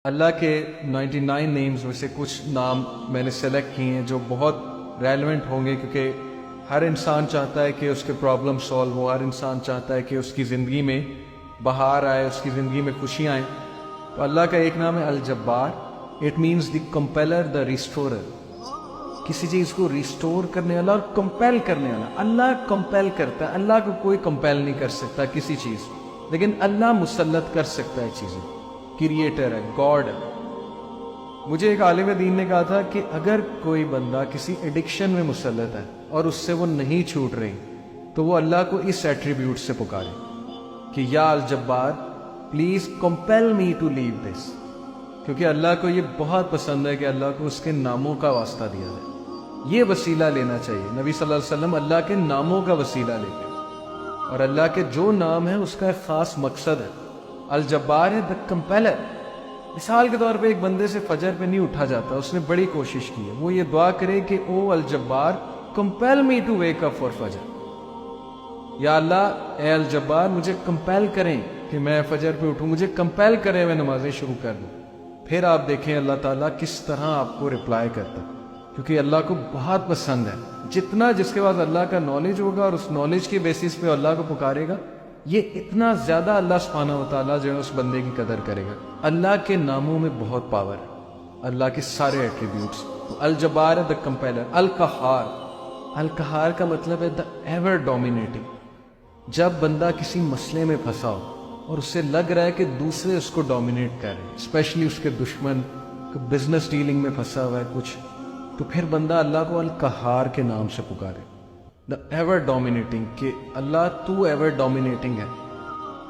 اللہ کے 99 نیمز میں سے کچھ نام میں نے سلیکٹ کیے ہیں جو بہت ریلیونٹ ہوں گے، کیونکہ ہر انسان چاہتا ہے کہ اس کے پرابلم سولو ہو، ہر انسان چاہتا ہے کہ اس کی زندگی میں بہار آئے، اس کی زندگی میں خوشیاں آئیں۔ تو اللہ کا ایک نام ہے الجبار۔ اٹ مینز دی کمپیلر، دا ریسٹورر، کسی چیز کو ریسٹور کرنے والا اور کمپیل کرنے والا۔ اللہ کمپیل کرتا ہے، اللہ کو کوئی کمپیل نہیں کر سکتا کسی چیز، لیکن اللہ مسلط کر سکتا ہے چیزیں۔ کریٹر ہے، گاڈ ہے۔ مجھے ایک عالم دین نے کہا تھا کہ اگر کوئی بندہ کسی ایڈکشن میں مسلط ہے اور اس سے وہ نہیں چھوٹ رہی، تو وہ اللہ کو اس ایٹریبیوٹ سے پکارے کہ یا الجبار پلیز کمپیل می ٹو لیو دس، کیونکہ اللہ کو یہ بہت پسند ہے کہ اللہ کو اس کے ناموں کا واسطہ دیا جائے۔ یہ وسیلہ لینا چاہیے۔ نبی صلی اللہ علیہ وسلم اللہ کے ناموں کا وسیلہ لیتے ہیں، اور اللہ کے جو نام ہے اس کا ایک خاص مقصد ہے۔ الجبار ہے، دا کمپیلر۔ مثال کے طور پہ ایک بندے سے فجر پہ نہیں اٹھا جاتا، اس نے بڑی کوشش کی ہے، وہ یہ دعا کرے کہ او الجبار compel me to wake up for فجر۔ یا اللہ اے الجبار مجھے کمپیل کریں کہ میں فجر پہ اٹھوں، مجھے کمپیل کریں میں نمازیں شروع کر دوں۔ پھر آپ دیکھیں اللہ تعالیٰ کس طرح آپ کو رپلائی کرتا ہے، کیونکہ اللہ کو بہت پسند ہے۔ جتنا جس کے بعد اللہ کا نالج ہوگا اور اس نالج کے بیسس پہ اللہ کو پکارے گا، یہ اتنا زیادہ اللہ سبحانہ و تعالیٰ جو ہے اس بندے کی قدر کرے گا۔ اللہ کے ناموں میں بہت پاور ہے، اللہ کے سارے ایٹریبیوٹس۔ الجبار ہے، دا کمپیلر۔ القہار، القہار کا مطلب ہے دا ایور ڈومینیٹنگ۔ جب بندہ کسی مسئلے میں پھنسا ہو اور اسے لگ رہا ہے کہ دوسرے اس کو ڈومینیٹ کر رہے ہیں، اسپیشلی اس کے دشمن، بزنس ڈیلنگ میں پھنسا ہوا ہے کچھ، تو پھر بندہ اللہ کو القہار کے نام سے پکارے، دا ایور ڈومینیٹنگ، کہ اللہ تو ایور ڈومینیٹنگ ہے،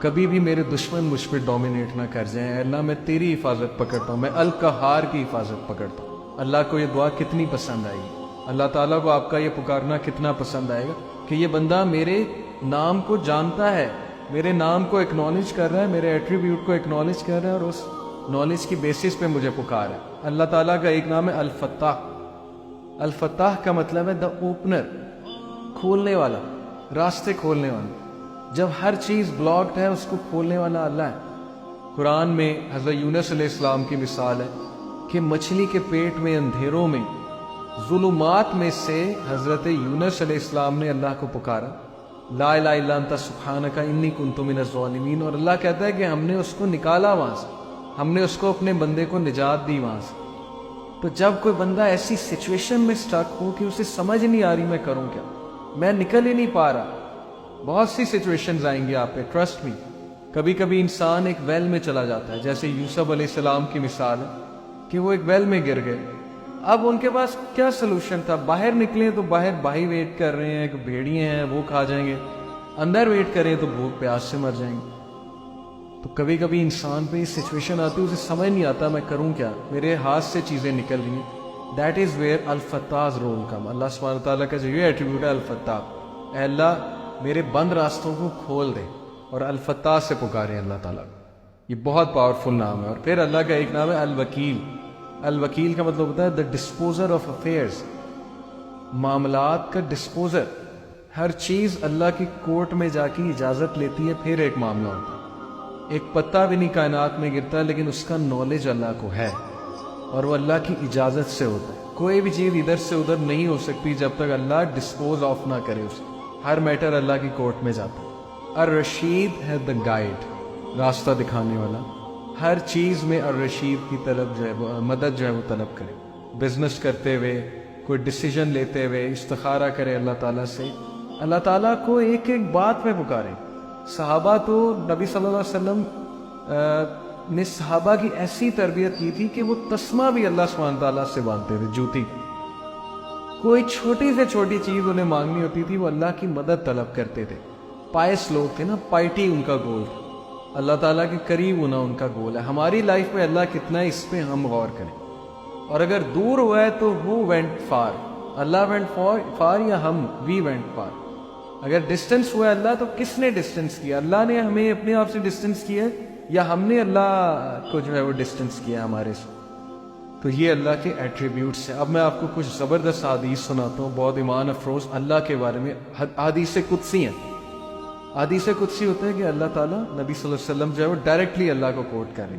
کبھی بھی میرے دشمن مجھ پہ ڈومینیٹ نہ کر جائیں۔ اللہ میں تیری حفاظت پکڑتا ہوں، میں القہار کی حفاظت پکڑتا ہوں۔ اللہ کو یہ دعا کتنی پسند آئے گی، اللہ تعالیٰ کو آپ کا یہ پکارنا کتنا پسند آئے گا کہ یہ بندہ میرے نام کو جانتا ہے، میرے نام کو ایکنالج کر رہا ہے، میرے ایٹریبیوٹ کو ایکنالج کر رہا ہے، اور اس نالج کی بیسس پہ مجھے پکار ہے۔ اللہ تعالیٰ کا ایک نام ہے الفتاح۔ الفتاح کا مطلب ہے دا اوپنر، کھولنے والا، راستے کھولنے والا۔ جب ہر چیز بلاکڈ ہے اس کو کھولنے والا اللہ ہے۔ قرآن میں حضرت یونس علیہ السلام کی مثال ہے کہ مچھلی کے پیٹ میں اندھیروں میں، ظلمات میں سے حضرت یونس علیہ السلام نے اللہ کو پکارا، لا الہ الا انت سبحانک انی کنت من الظالمین، اور اللہ کہتا ہے کہ ہم نے اس کو نکالا وہاں سے، ہم نے اس کو اپنے بندے کو نجات دی وہاں سے۔ تو جب کوئی بندہ ایسی سچویشن میں سٹک ہو کہ اسے سمجھ نہیں آ رہی میں کروں کیا، میں نکل ہی نہیں پا رہا، بہت سی سچویشنز آئیں گی آپ پہ، ٹرسٹ می۔ کبھی کبھی انسان ایک ویل میں چلا جاتا ہے، جیسے یوسف علیہ السلام کی مثال ہے کہ وہ ایک ویل میں گر گئے۔ اب ان کے پاس کیا سلوشن تھا؟ باہر نکلیں تو باہر بھائی ویٹ کر رہے ہیں کہ بھیڑیے ہیں وہ کھا جائیں گے، اندر ویٹ کریں تو بھوک پیاس سے مر جائیں گے۔ تو کبھی کبھی انسان پہ یہ سچویشن آتی ہے، اسے سمجھ نہیں آتا میں کروں کیا، میرے ہاتھ سے چیزیں نکل رہی ہیں۔ That is where al-Fattah role کم۔ اللہ سبحانہ تعالیٰ کا جو یہ ایٹریبیوٹ ہے الفتاح، اے اللہ میرے بند راستوں کو کھول دے، اور الفتاح سے پکارے اللہ تعالیٰ۔ یہ بہت پاورفل نام ہے۔ اور پھر اللہ کا ایک نام ہے الوکیل۔ الوکیل کا مطلب ہوتا ہے دا ڈسپوزر آف افیئرز، معاملات کا ڈسپوزر۔ ہر چیز اللہ کی کورٹ میں جا کے اجازت لیتی ہے، پھر ایک معاملہ ہوتا ہے۔ ایک پتا بھی نہیں کائنات میں گرتا، لیکن اس کا نالج اللہ کو ہے، اور وہ اللہ کی اجازت سے ہوتا ہے۔ کوئی بھی چیز ادھر سے ادھر نہیں ہو سکتی جب تک اللہ ڈسپوز آف نہ کرے اسے۔ ہر میٹر اللہ کی کورٹ میں جاتا ہے۔ الرشید ہے دا گائیڈ، راستہ دکھانے والا۔ ہر چیز میں الرشید کی طلب جو ہے وہ مدد جو ہے وہ طلب کرے۔ بزنس کرتے ہوئے، کوئی ڈیسیجن لیتے ہوئے استخارہ کرے اللہ تعالیٰ سے، اللہ تعالیٰ کو ایک ایک بات میں پکارے۔ صحابہ تو نبی صلی اللہ علیہ وسلم نے صحابہ کی ایسی تربیت کی تھی کہ وہ تسمہ بھی اللہ سبحانہ تعالیٰ سے مانگتے تھے، جوتی۔ کوئی چھوٹی سے چھوٹی چیز انہیں مانگنی ہوتی تھی، وہ اللہ کی مدد طلب کرتے تھے۔ پائس لوگ تھے نا، پائٹی ان کا گول تھا، اللہ تعالیٰ کے قریب ہونا ان کا گول ہے۔ ہماری لائف میں اللہ کتنا ہے اس پہ ہم غور کریں، اور اگر دور ہوا ہے تو وہ went for, Allah went for یا ہم وی وینٹ فار۔ اگر ڈسٹنس ہوا ہے اللہ تو کس نے ڈسٹنس کیا؟ اللہ نے ہمیں اپنے آپ سے ڈسٹنس کیا ہے، یا ہم نے اللہ کو جو ہے وہ ڈسٹنس کیا ہمارے سے؟ تو یہ اللہ کے ایٹریبیوٹس ہیں۔ اب میں آپ کو کچھ زبردست حدیث سناتا ہوں، بہت ایمان افروز اللہ کے بارے میں۔ حدیث قدسی ہیں۔ حدیث قدسی ہوتا ہے کہ اللہ تعالیٰ، نبی صلی اللہ علیہ وسلم جو ہے وہ ڈائریکٹلی اللہ کو کوٹ کریں